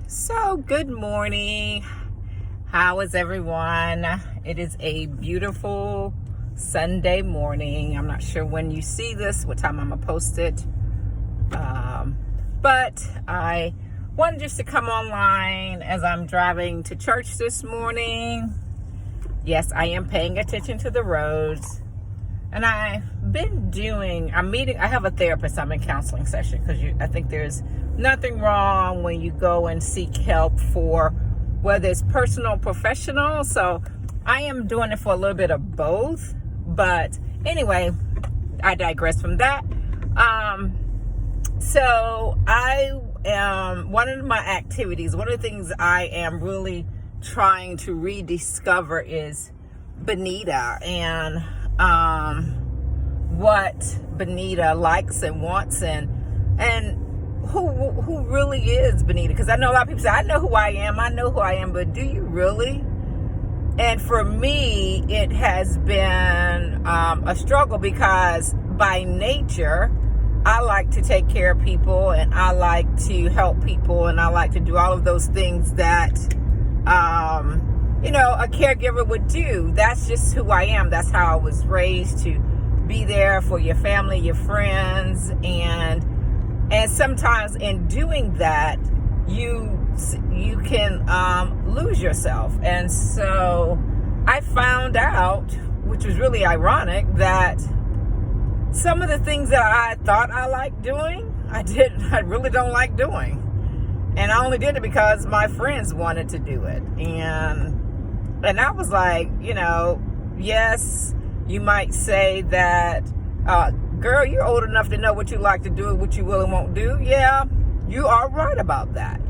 So, good morning. How is everyone? It is a beautiful Sunday morning. I'm not sure when you see this, what time I'm going to post it. But I wanted just to come online as I'm driving to church this morning. Yes, I am paying attention to the roads. And I have a therapist. I'm in counseling session because I think there's nothing wrong when you go and seek help for whether it's personal or professional. So I am doing it for a little bit of both. But anyway, I digress from that. So one of my activities, one of the things I am really trying to rediscover is Bonita and what Bonita likes and wants and who really is Bonita. Because I know a lot of people say, I know who I am, but do you really? And for me, it has been a struggle because by nature, I like to take care of people and I like to help people and I like to do all of those things that a caregiver would do. That's just who I am. That's how I was raised, to be there for your family, your friends, and sometimes in doing that, you can lose yourself. And so I found out, which was really ironic, that some of the things that I thought I liked doing, I really don't like doing. And I only did it because my friends wanted to do it. And I was like, yes, you might say that, girl, you're old enough to know what you like to do and what you will and won't do. Yeah, you are right about that.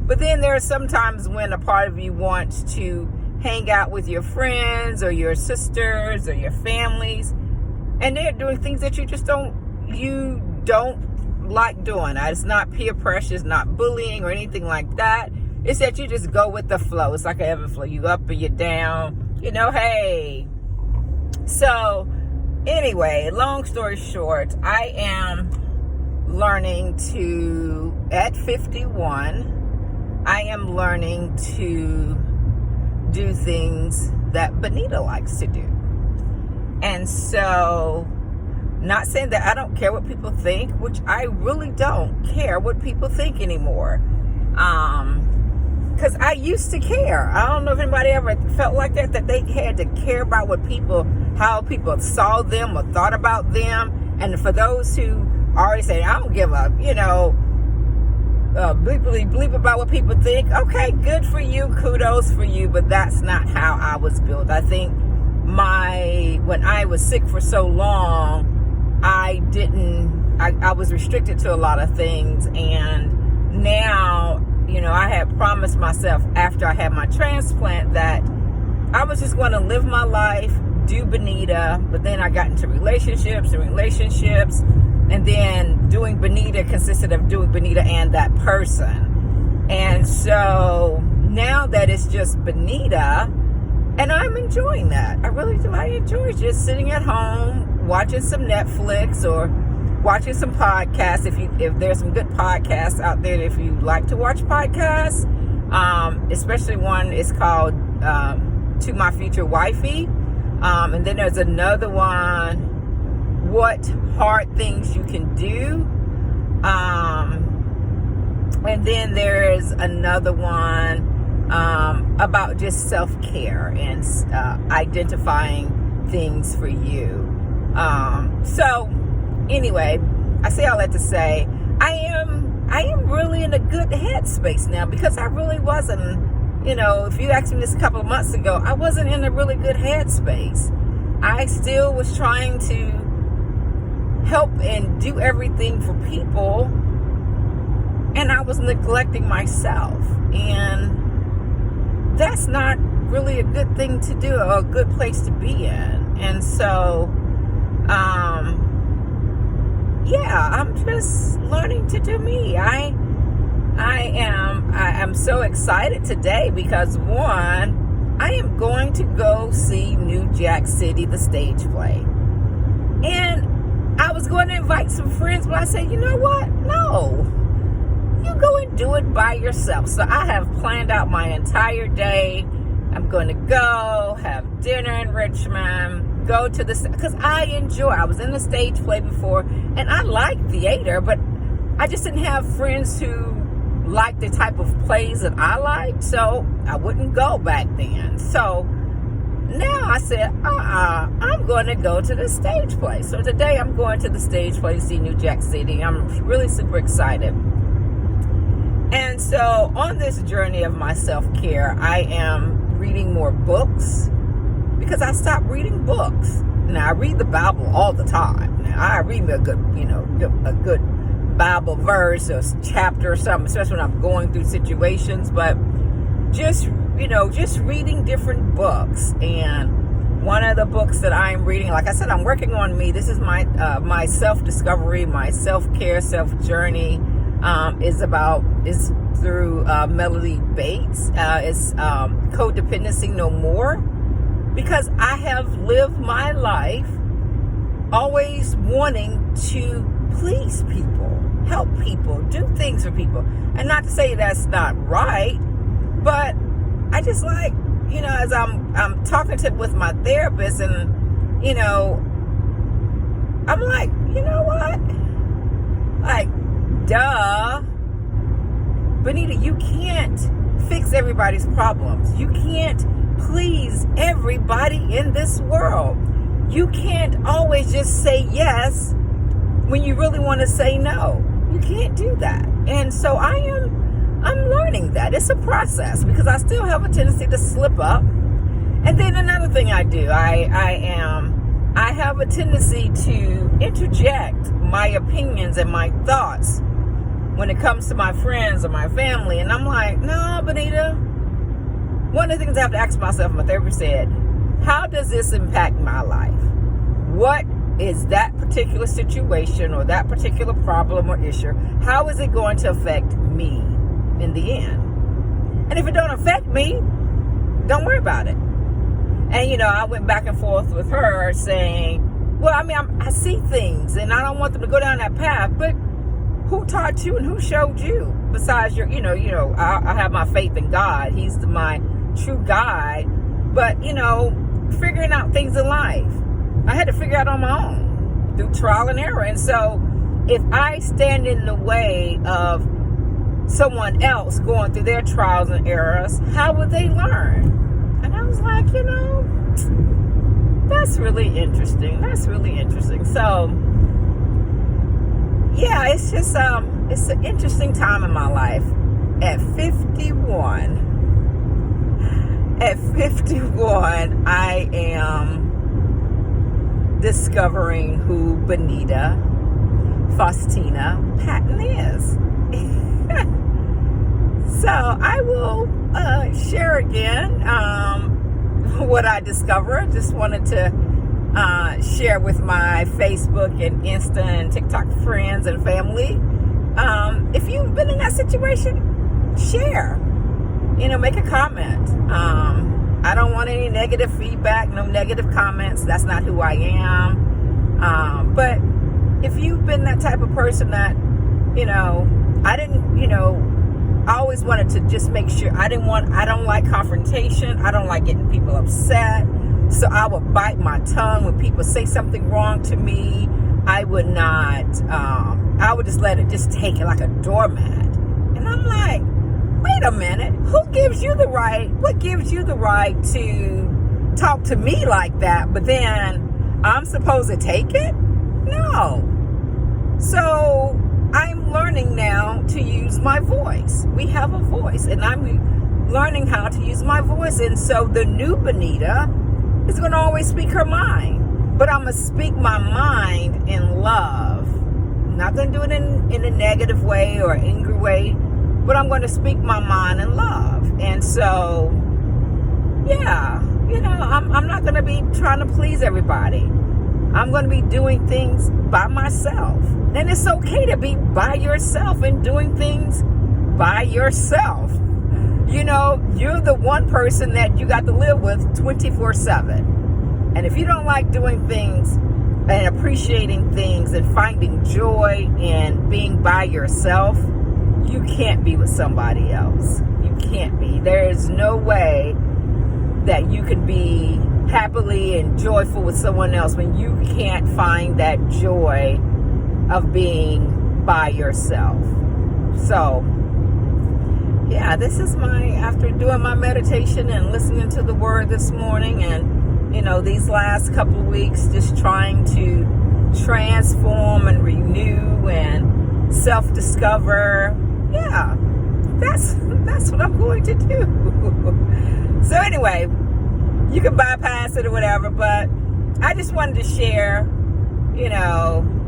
But then there are sometimes when a part of you wants to hang out with your friends or your sisters or your families, and they're doing things that you don't like doing. It's not peer pressure, it's not bullying or anything like that. It's that you just go with the flow. It's like an ebb and flow. You up and you down. Hey. So anyway, long story short, I am learning at 51, I am learning to do things that Bonita likes to do. And so, not saying that I don't care what people think, which I really don't care what people think anymore. Because I used to care. I don't know if anybody ever felt like that they had to care about how people saw them or thought about them. And for those who already say, I don't give a, bleep about what people think. Okay, good for you. Kudos for you. But that's not how I was built. I think when I was sick for so long, I was restricted to a lot of things. And now, I had promised myself after I had my transplant that I was just going to live my life, do Bonita, but then I got into relationships, and then doing Bonita consisted of doing Bonita and that person. And so now that it's just Bonita, and I'm enjoying that. I really do. I enjoy just sitting at home, watching some Netflix or watching some podcasts. If there's some good podcasts out there, if you like to watch podcasts, especially one is called To My Future Wifey. And then there's another one, What Hard Things You Can Do. And then there's another one about just self-care and identifying things for you. So anyway, I say all that to say, I am really in a good headspace now, because I really wasn't, if you asked me this a couple of months ago, I wasn't in a really good headspace. I still was trying to help and do everything for people, and I was neglecting myself. And that's not really a good thing to do, or a good place to be in. And so, I'm just learning to do me. I am so excited today because, one, I am going to go see New Jack City, the stage play. And I was going to invite some friends, but I said, you know what? No. you go and do it by yourself. So I have planned out my entire day. I'm going to go have dinner in Richmond, go to because I was in the stage play before, and I like theater, but I just didn't have friends who liked the type of plays that I liked, so I wouldn't go back then. So now I said, I'm going to go to the stage play. So today I'm going to the stage play to see New Jack City. I'm really super excited. And so on this journey of my self-care, I am reading more books because I stopped reading books. Now I read the Bible all the time. Now I read me a good Bible verse or chapter or something, especially when I'm going through situations, but just reading different books. And one of the books that I'm reading, like I said, I'm working on me. This is my self-discovery, my self-care, self-journey, is through Melody Bates. It's Codependency No More, because I have lived my life always wanting to please people, help people, do things for people. And not to say that's not right, but I just like, as I'm talking with my therapist, and I'm like, you know what? Like, duh. Bonita, you can't fix everybody's problems. You can't please everybody in this world. You can't always just say yes when you really want to say no. You can't do that. And so I'm learning that. It's a process because I still have a tendency to slip up. And then another thing I do, I have a tendency to interject my opinions and my thoughts when it comes to my friends or my family. And I'm like, no, Bonita. One of the things I have to ask myself, my therapist said, how does this impact my life? What is that particular situation or that particular problem or issue? How is it going to affect me in the end? And if it don't affect me, don't worry about it. And, I went back and forth with her saying, well, I see things and I don't want them to go down that path, but who taught you and who showed you besides I have my faith in God. He's my true guide. But, figuring out things in life, I had to figure out on my own through trial and error. And so if I stand in the way of someone else going through their trials and errors, how would they learn? And I was like, that's really interesting. So, yeah, it's just, it's an interesting time in my life. At 51, I am discovering who Bonita Faustina Patton is. So I will share again what I discovered. Just wanted to share with my Facebook and Insta and TikTok friends and family. If you've been in that situation, share. Make a comment. I don't want any negative feedback, no negative comments. That's not who I am. But if you've been that type of person that, I didn't, I always wanted to just make sure I don't like confrontation. I don't like getting people upset. So I would bite my tongue when people say something wrong to me. I would not, I would just let it just take it like a doormat. And I'm like, wait a minute, what gives you the right to talk to me like that, but then I'm supposed to take it? No. So I'm learning now to use my voice. We have a voice, and I'm learning how to use my voice. And so the new Bonita is going to always speak her mind, but I'm going to speak my mind in love. I'm not going to do it in a negative way or angry way, but I'm going to speak my mind in love. And so, yeah, I'm not going to be trying to please everybody. I'm going to be doing things by myself. And it's okay to be by yourself and doing things by yourself. You're the one person that you got to live with 24/7. And if you don't like doing things and appreciating things and finding joy in being by yourself, you can't be with somebody else. You can't be. There is no way that you can be happily and joyful with someone else when you can't find that joy of being by yourself. So, yeah, this is after doing my meditation and listening to the word this morning, and, these last couple of weeks, just trying to transform and renew and self-discover. Yeah, that's what I'm going to do. So anyway, you can bypass it or whatever, but I just wanted to share,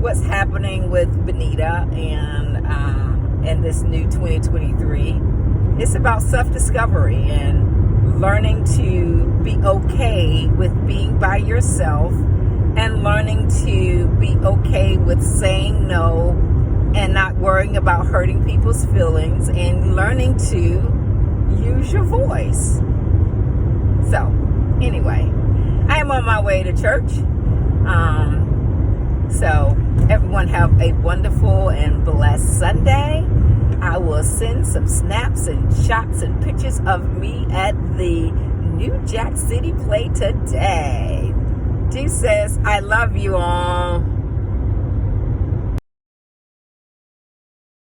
what's happening with Bonita and this new 2023. It's about self-discovery and learning to be okay with being by yourself, and learning to be okay with saying no and not worrying about hurting people's feelings, and learning to use your voice. So, anyway, I am on my way to church. So, everyone have a wonderful and blessed Sunday. I will send some snaps and shots and pictures of me at the New Jack City play today. Jesus, I love you all.